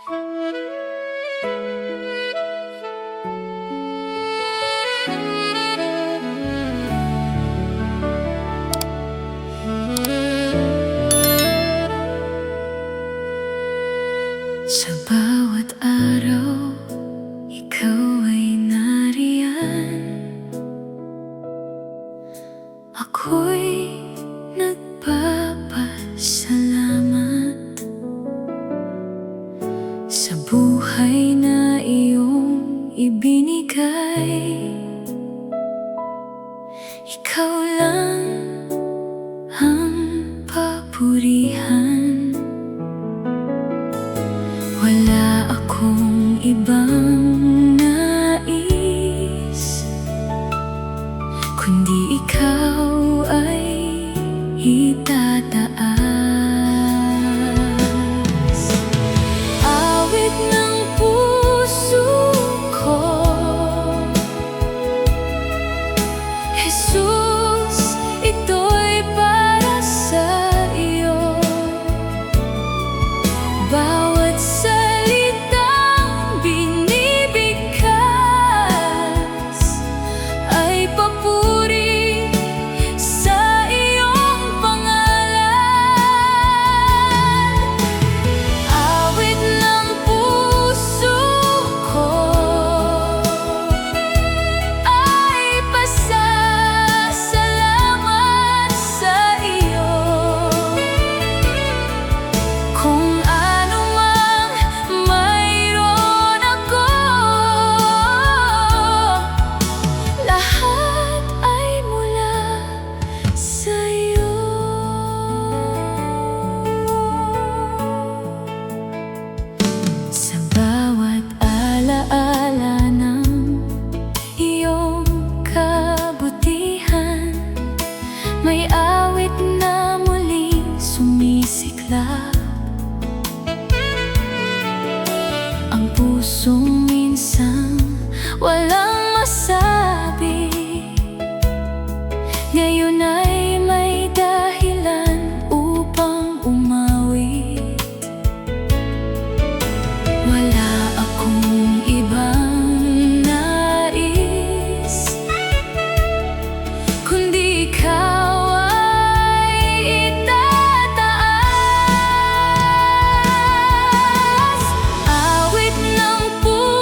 Sa bawat araw, ikaw ay nariyan. Ako'y nagpapasalamat sa buhay na iyong ibinigay. Ikaw lang ang papurihan. Wala akong ibang nais, kundi ikaw ay itataas. Awit ng puso ko, Jesus, ito'y para sa iyo. Bawat salitang binibigkas ay papuri sa iyong pangalan. Awit ng puso ko ay pasasalamat sa iyo. Kung ano mang mayroon ako, lahat ay mula sa iyo. Sa bawat alaala ng iyong kabutihan, may awit na muling sumisiklab. Ang pusong minsan walang masabi, ngayon ay may dahilan upang umawit. Wala akong ibang nais, kundi ikaw ay itataas. Awit ng puso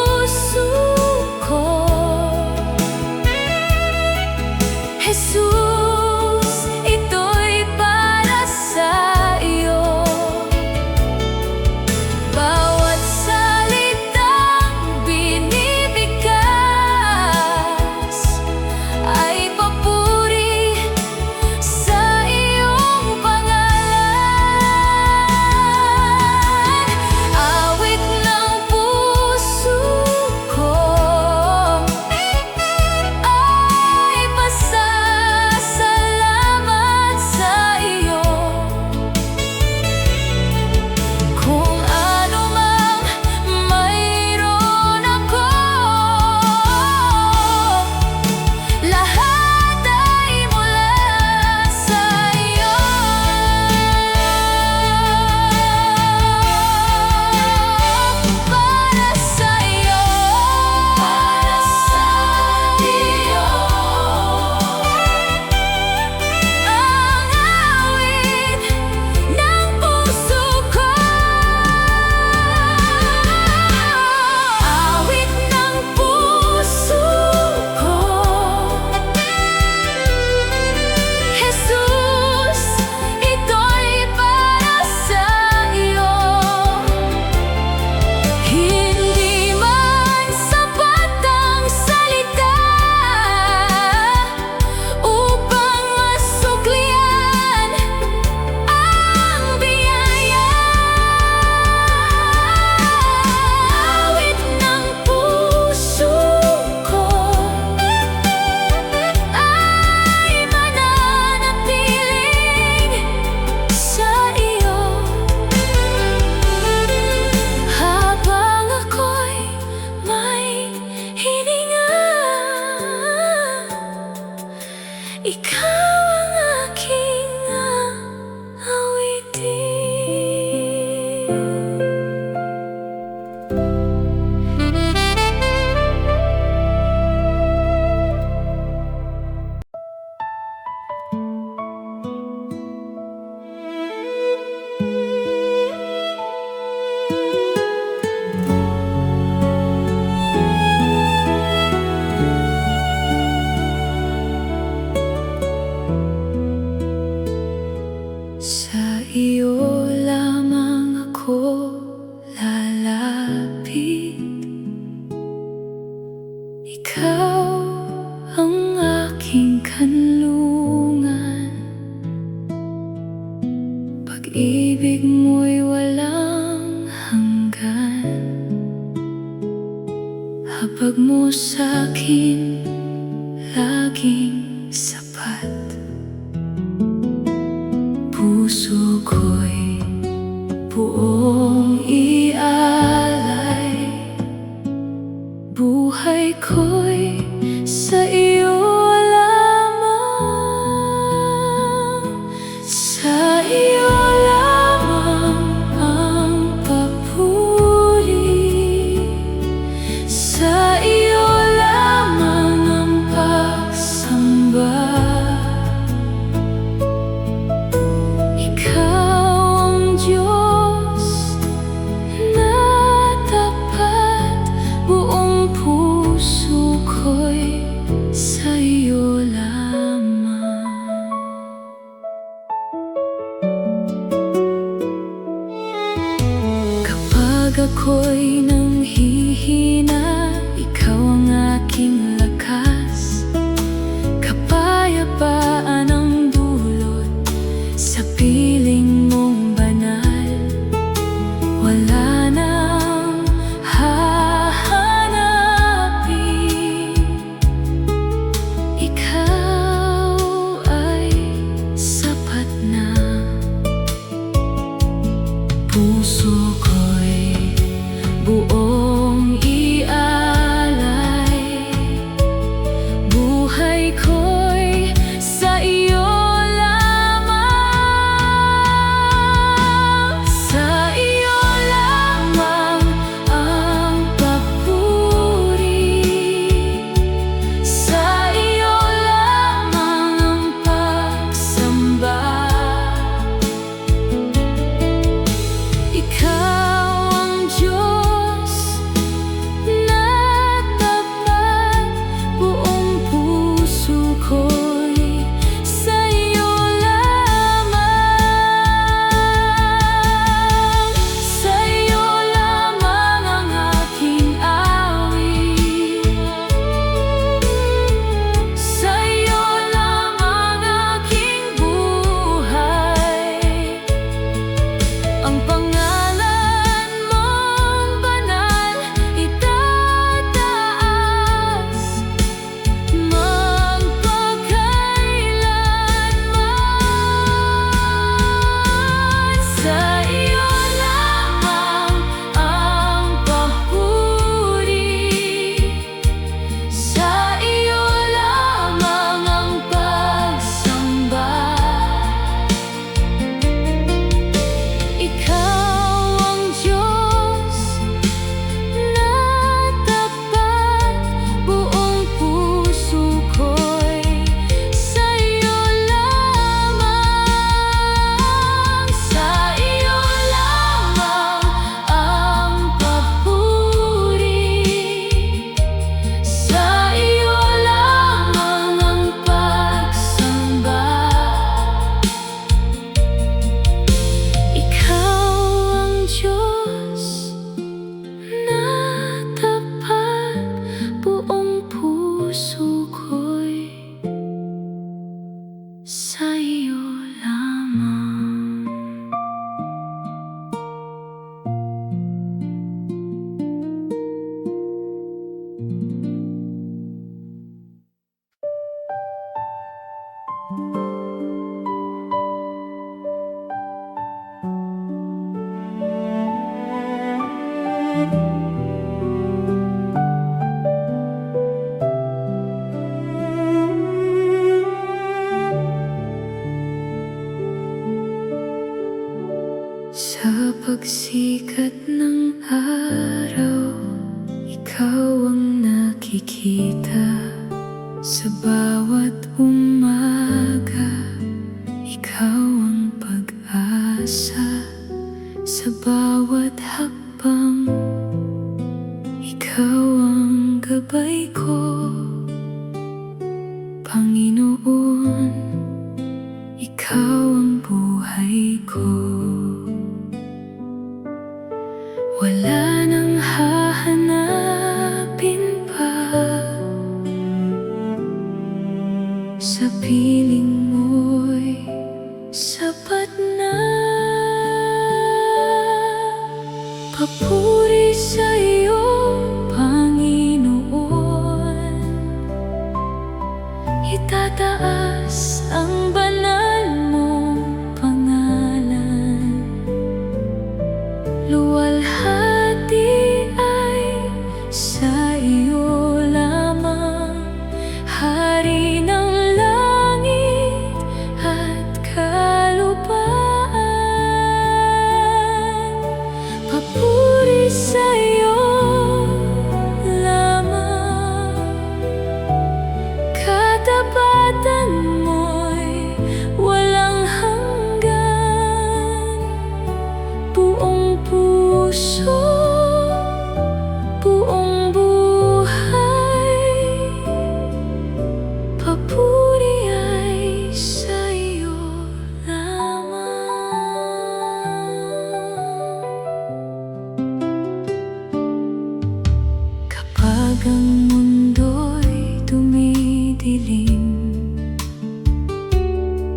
pag mo sa'kin laging sapat. Puso ko'y buong ialay, buhay ko'y sa iyo lamang. Sa iyo lamang ang papuri, sa iyo lamang ang pagsamba. Ikaw ang Diyos na tapat, buong puso ko'y sa iyo lamang. Kapag ako'y nanghihina, ikaw ang aking lakas. Kapayapaan ang dulot sa piling mong banal. Wala nang hahanapin, ikaw ay sapat na. Puso ko'y buong ialay, buhay ko'y sa iyo lamang. Sa iyo lamang ang papuri, sa iyo lamang ang pagsamba. Ikaw ang Diyos na tapat, buong puso ko'y sa iyo lamang. Sa iyo lamang ang aking awit, sa iyo lamang aking buhay. Ang pangalan mong banal itataas magpakailanman. Sa iyo lamang ang papuri, sa iyo lamang ang pagsamba. Ikaw ang Diyos na tapat, buong puso ko'y sa iyo lamang. Sa iyo lamang ang papuri, sa iyo lamang ang pagsamba. Ikaw ang Diyos na tapat, buong puso ko'y sa iyo lamang. Sa pagsikat ng araw, ikaw ang nakikita. Sa bawat umaga, ikaw ang pag-asa. Sa bawat hakbang, ikaw ang gabay ko. Panginoon, ikaw ang buhay ko. Wala nang hahanapin pa, sa piling mo'y sapat na. Papuri sa iyo, Panginoon. luwalhati ay sa iyo lamang, Hari ng langit at kalupaan. Papuri sa iyo lamang, katapatan mo'y walang hanggan. Buong puso, buong buhay, papuri ay sa iyo lamang. Kapag ang mundo'y dumidilim,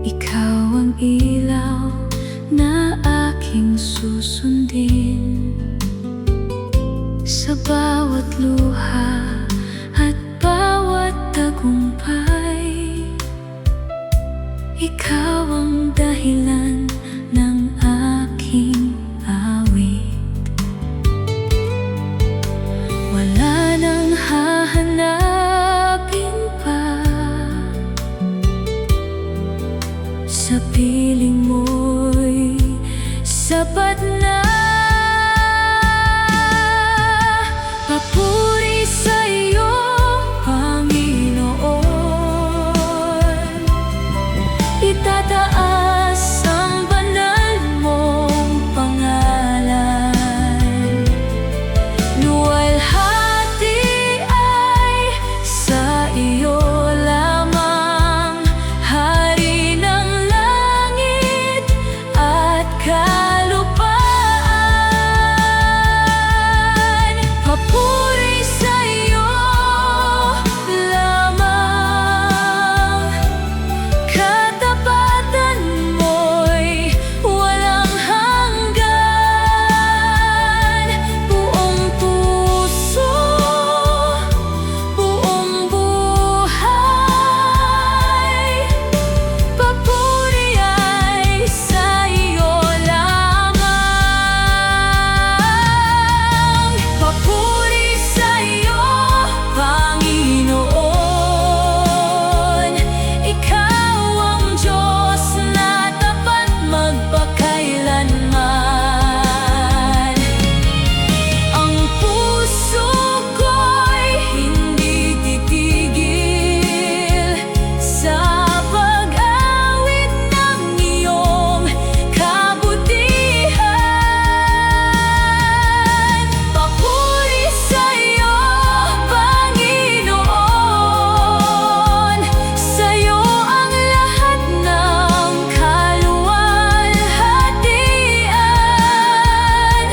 ikaw ang ilaw na aking susundin. Sa bawat luha at bawat tagumpay, ikaw ang dahilan ng aking awit. Wala nang hahanapin pa, sa piling mo'y sapat na. Papuri sa iyo, Panginoon. Itataas ang banal mong pangalan. Luwalhati ay sa iyo lamang, Hari ng langit at kalupaan. Papuri sa iyo lamang, katapatan mo'y walang hanggan. Buong puso, buong buhay, papuri ay sa iyo lamang. Papuri sa iyo, Panginoon. Ikaw ang Diyos na tapat magpakailanman. Ang puso ko'y hindi titigil sa pag-awit ng iyong kabutihan. Papuri sa iyo, Panginoon. Sa iyo ang lahat ng kaluwalhatian.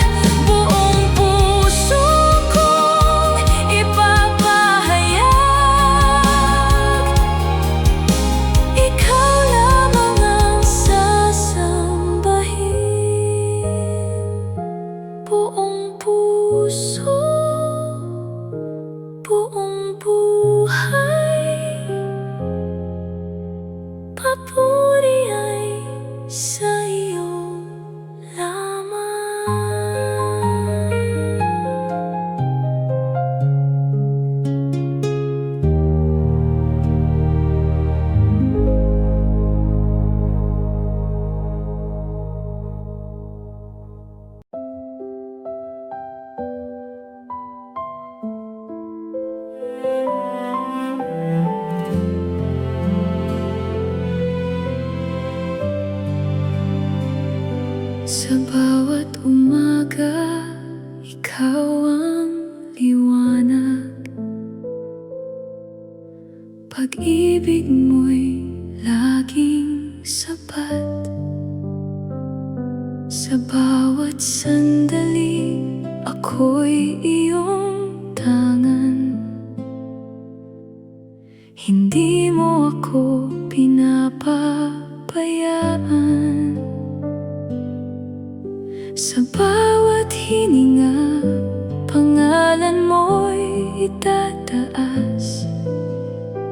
Buong puso kong ipapahayag, ikaw lamang ang sasambahin. Buong puso, buong buhay, papuri ay sa iyo lamang. Sa bawat umaga, ikaw ang liwanag. Pag-ibig mo'y laging sapat. Sa bawat sandali, ako'y iyong tangan. Hindi mo ako pinapabayaan. Sa bawat hininga, pangalan mo'y itataas.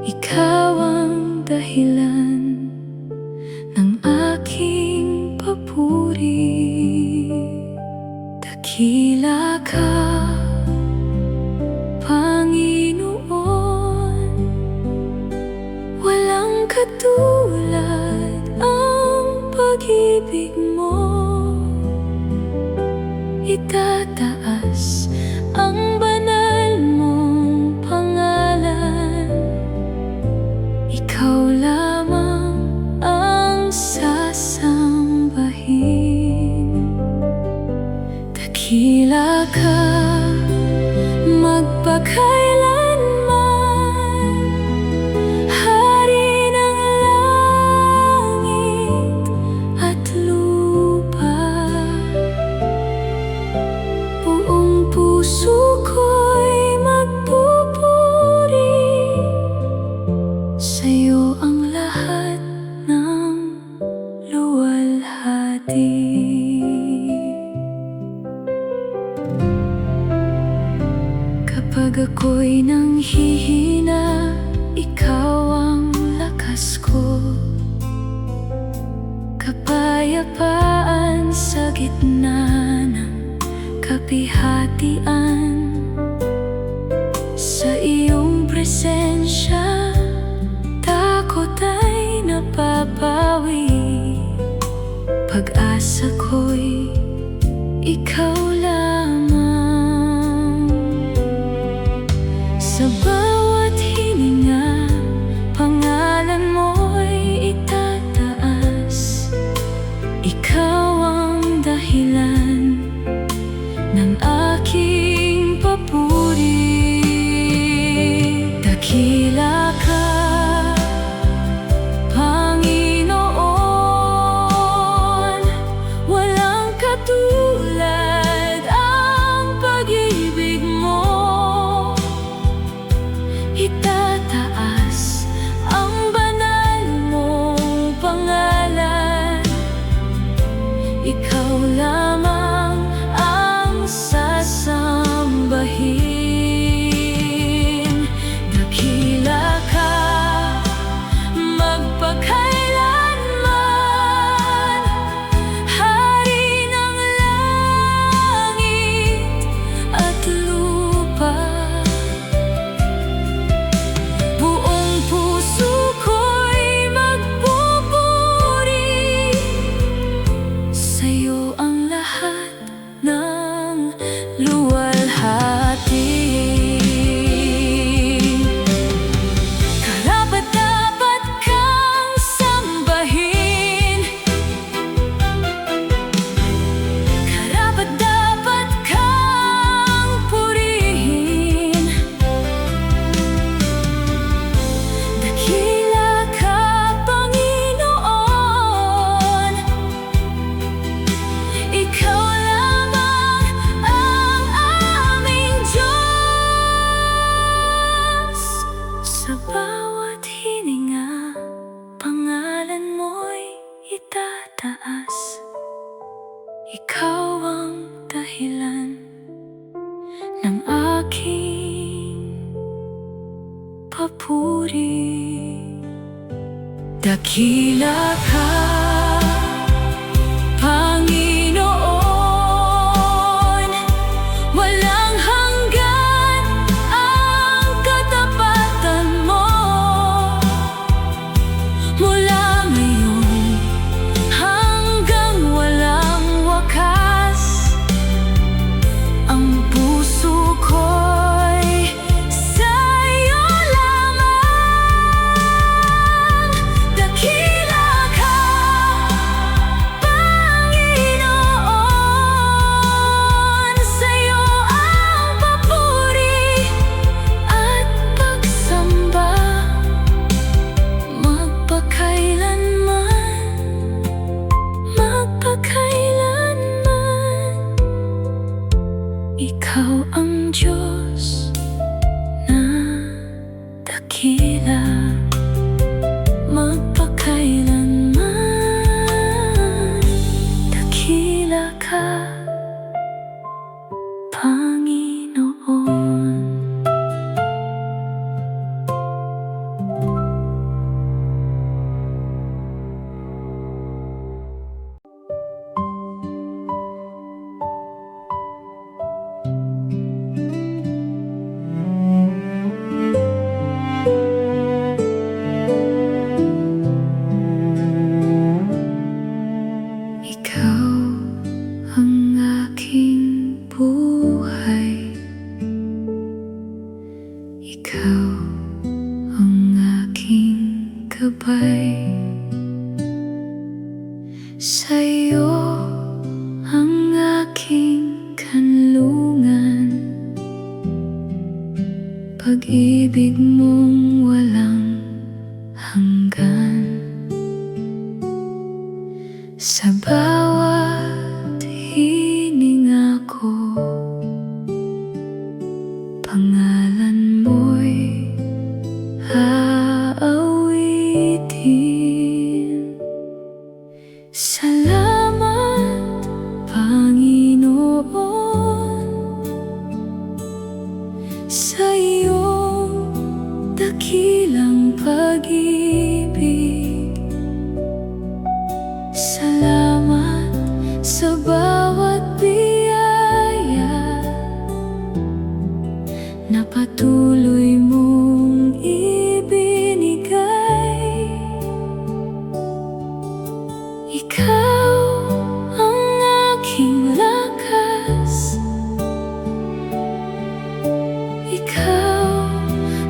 Ikaw ang dahilan ng aking papuri. Dakila ka, Panginoon. Walang katulad ang pag-ibig mo. Itataas ang banal mong pangalan. Ikaw lamang ang sasambahin. Dakila ka, magpakailanman. Hari ng langit at lupa. Buong puso ko'y magpupuri. Sa'yo ang lahat ng luwalhati. Kapag ako'y nanghihina, ikaw ang lakas ko. Kapayapaan sa gitna ng kapihatian. Sa iyong presensya, takot ay napapawi. Pag-asa ko'y ikaw lamang. Sa bawat hininga, pangalan mo'y itataas. Ikaw ang dahilan ng aking papuri. Dakila ka, Panginoon. Walang katulad ang pag-ibig mo. Itataas ang banal mong pangalan. Ikaw lamang ang sasambahin. Dakila ka, magpakailanman. Hari ng langit at lupa. Buong puso ko'y magpupuri. Sa'yo ang lahat ng luwalhati. Karapat-dapat kang sambahin. Karapat-dapat kang purihin. Dakila ka, Panginoon. Ikaw lamang ang aming Diyos. Sa bawat hininga, pangalan mo'y itataas. Ikaw ang dahilan ng aking papuri. Dakila ka, Panginoon. Walang hanggan ang katapatan mo. Mula ngayon hanggang walang wakas, ang puso ko'y sa'yo lamang. Dakila ka, Panginoon. Sa'yo ang papuri at pagsamba. Magpakailanman, magpakailanman. Ikaw ang Diyos na dakila. Magpakailanman, dakila ka, Panginoon. aking buhay. Ikaw ang aking gabay. Sa'yo ang aking kanlungan, pag-ibig mong walang hanggan. Sa bawat hininga ko, pangalan mo'y aawitin. Salamat, Panginoon, sa iyong dakilang pag-ibig. Salamat sa bawat biyaya na patuloy mong ibinigay. Ikaw ang aking lakas, ikaw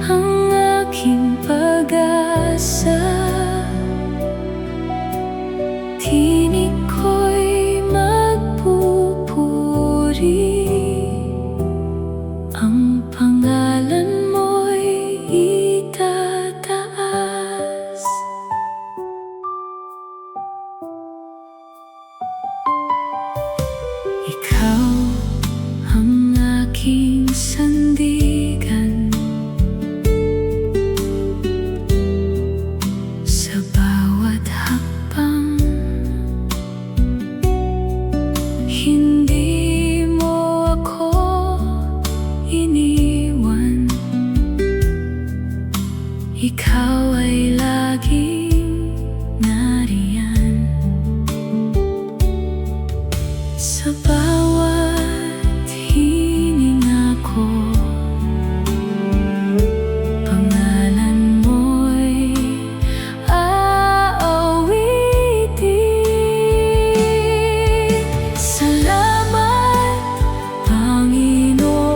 ang aking pag-asa. Tinig ko'y magpupuri, ang pangalan mo'y itataas. Ikaw ang aking sandigan, sa bawat hakbang. Hindi mo ako iniwan, ikaw ay laging nariyan. Sa bawat hininga ko, pangalan mo'y aawitin. Salamat, Panginoon,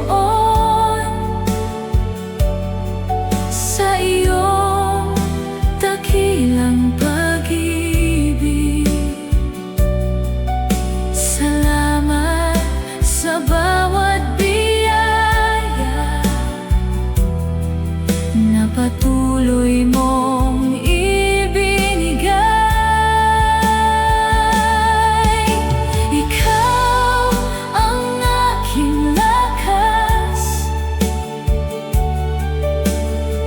sa iyong dakilang pag-ibig. Salamat sa bawat biyaya na patuloy mong ibinigay. Ikaw ang aking lakas,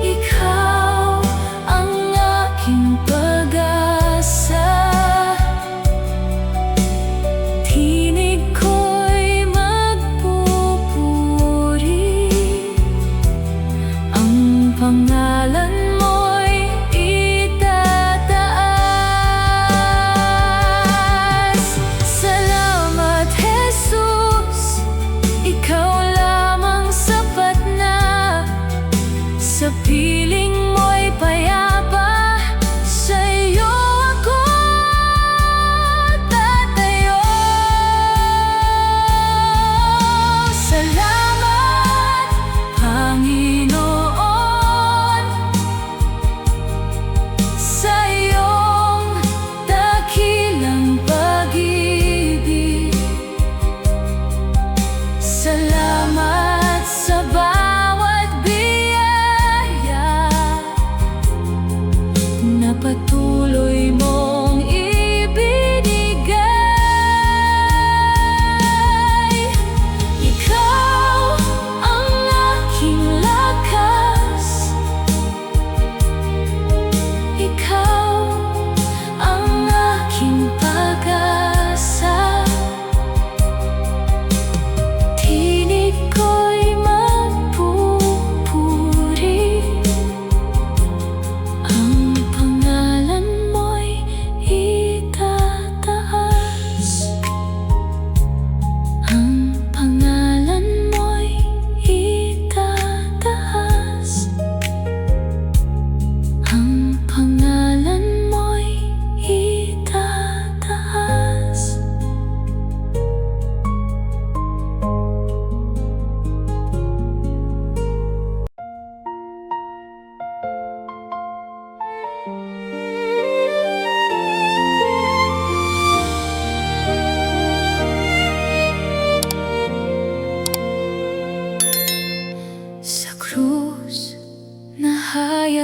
ikaw ang aking pag-asa. Tinig ko'y magpupuri, ang pangalan mo'y itataas. Salamat, Jesus, ikaw lamang sapat na. Sa piling mo'y payapa, sa iyo ako tatayo. Salamat, Panginoon, sa iyong dakilang pag-ibig. Salamat sa bawat biyaya na patuloy mong ibinigay. Ikaw ang aking lakas, ikaw ang aking pag-asa. Tinig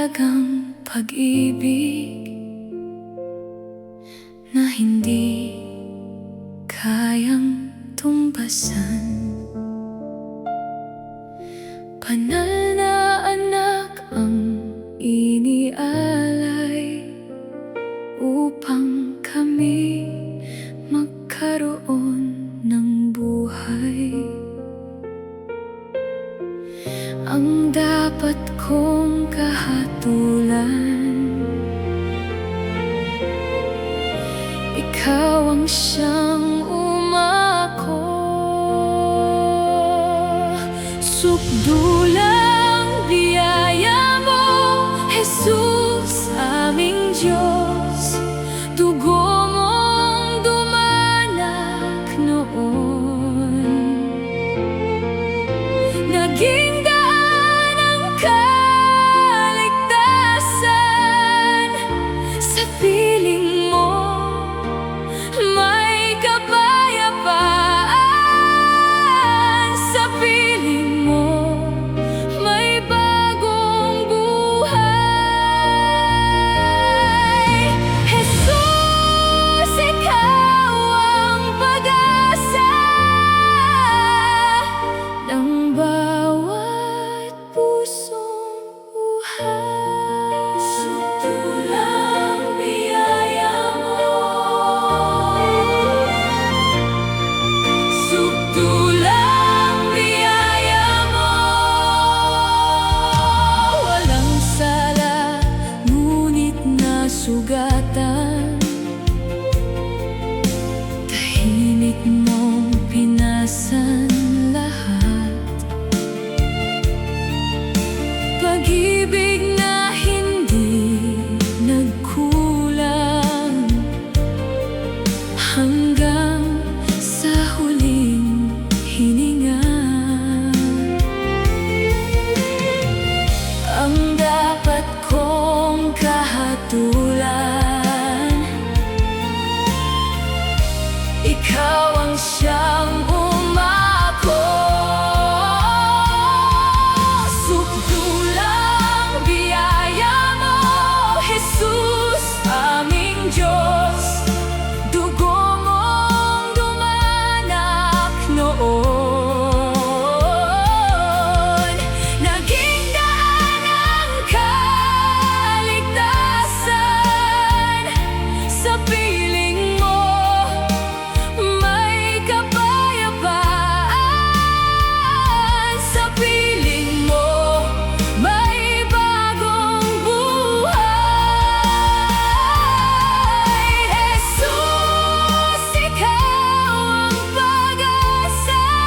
mahalagang pag-ibig na hindi kayang tumbasan. Banal na anak ang inialay upang kami magkaroon ng buhay. Ang dapat kong kahatulan, ikaw ang siyang umako. Sukdulang biyaya mo, Jesus, aming Diyos. Dugo mong dumanak noon, naging daan ang kaligtasan. Sa piling mo may kapayapaan, sa piling mo may bagong buhay. Jesus, ikaw ang pag-asa ng bawat pusong buhay. Sukdulang biyaya mo, sukdulang biyaya mo. Walang sala, ngunit nasugatan. Tahimik mong pinasan lahat. Pag-ibig na hindi nagkulang hanggang sa huling hininga. Ang dapat kong kahatulan, ikaw ang siyang umako. Sukdulang biyaya mo, Jesus, aming Diyos. Dugo mong dumanak noon, naging daan ang kaligtasan. Sa piling mo may kapayapaan, sa piling mo may bagong buhay. Jesus, ikaw ang pag-asa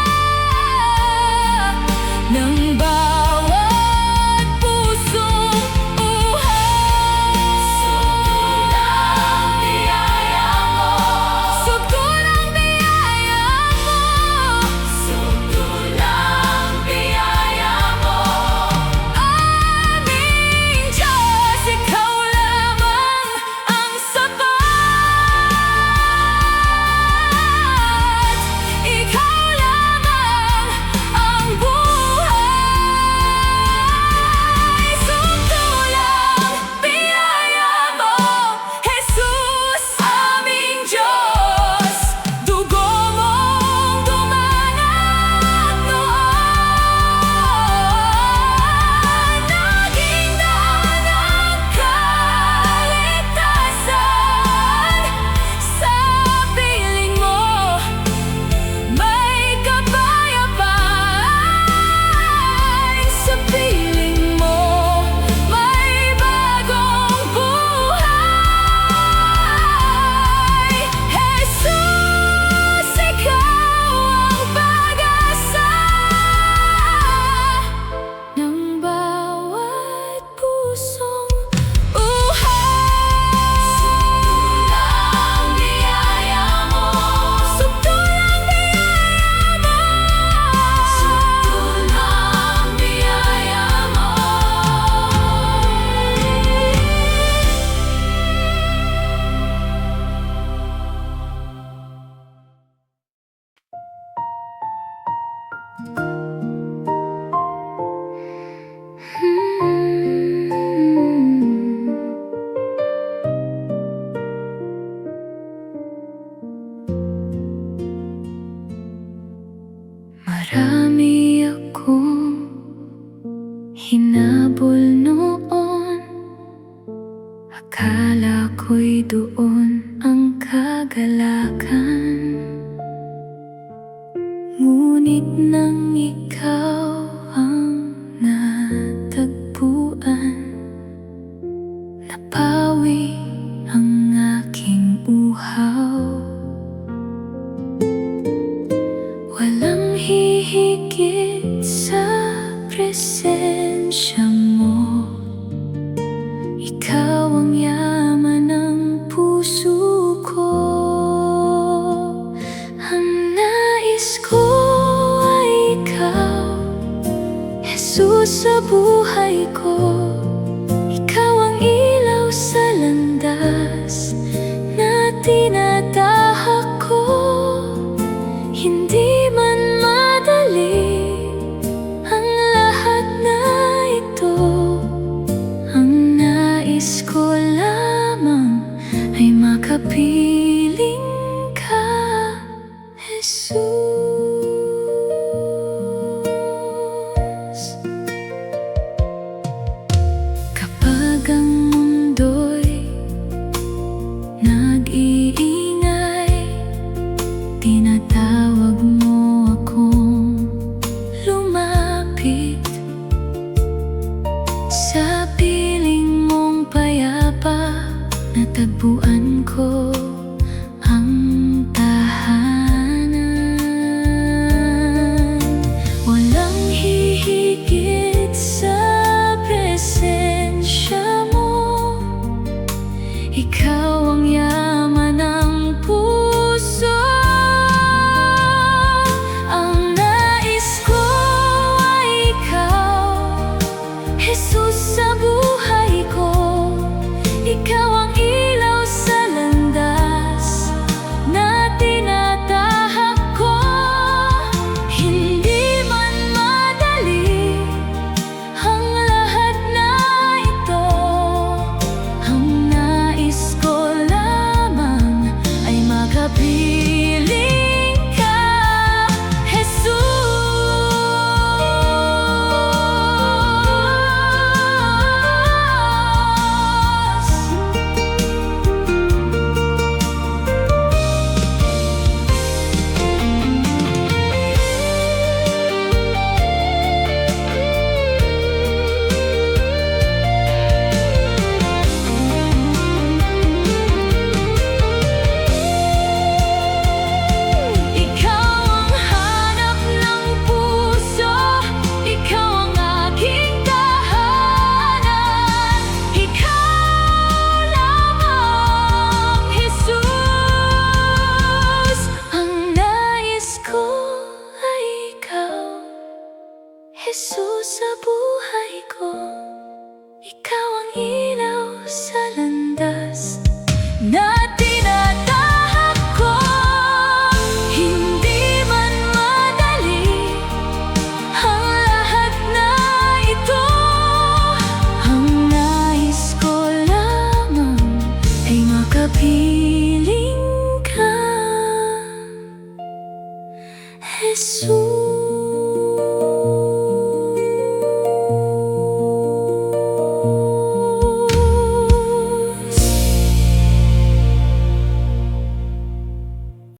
Marami akong hinabol noon, akala ko'y doon ang kagalakan. Ngunit nang ikaw ang natagpuan, napawi ang aking uhaw. Walang hihigit sa presensya mo, ikaw ang yaman ng puso ko. Ang nais ko ay ikaw, Jesus, sa buhay ko. Ikaw ang ilaw sa landas na tinatahak ko. Hindi man madali ang lahat na ito, ang nais ko lamang ay makapiling ka, Jesus. Kapag ang mundo'y nag-iingay, tinatawag mo akong lumapit sa piling mong payapa. Natagpuan ko ang tahanan. Walang hihigit sa presensya mo, ikaw ang yaman ng puso. Jesus, sa buhay ko, ikaw ang ilaw sa landas na tinatahak ko. Hindi man madali ang lahat na ito, ang nais ko lamang ay makapiling ka, Jesus. Jesus, sa buhay ko.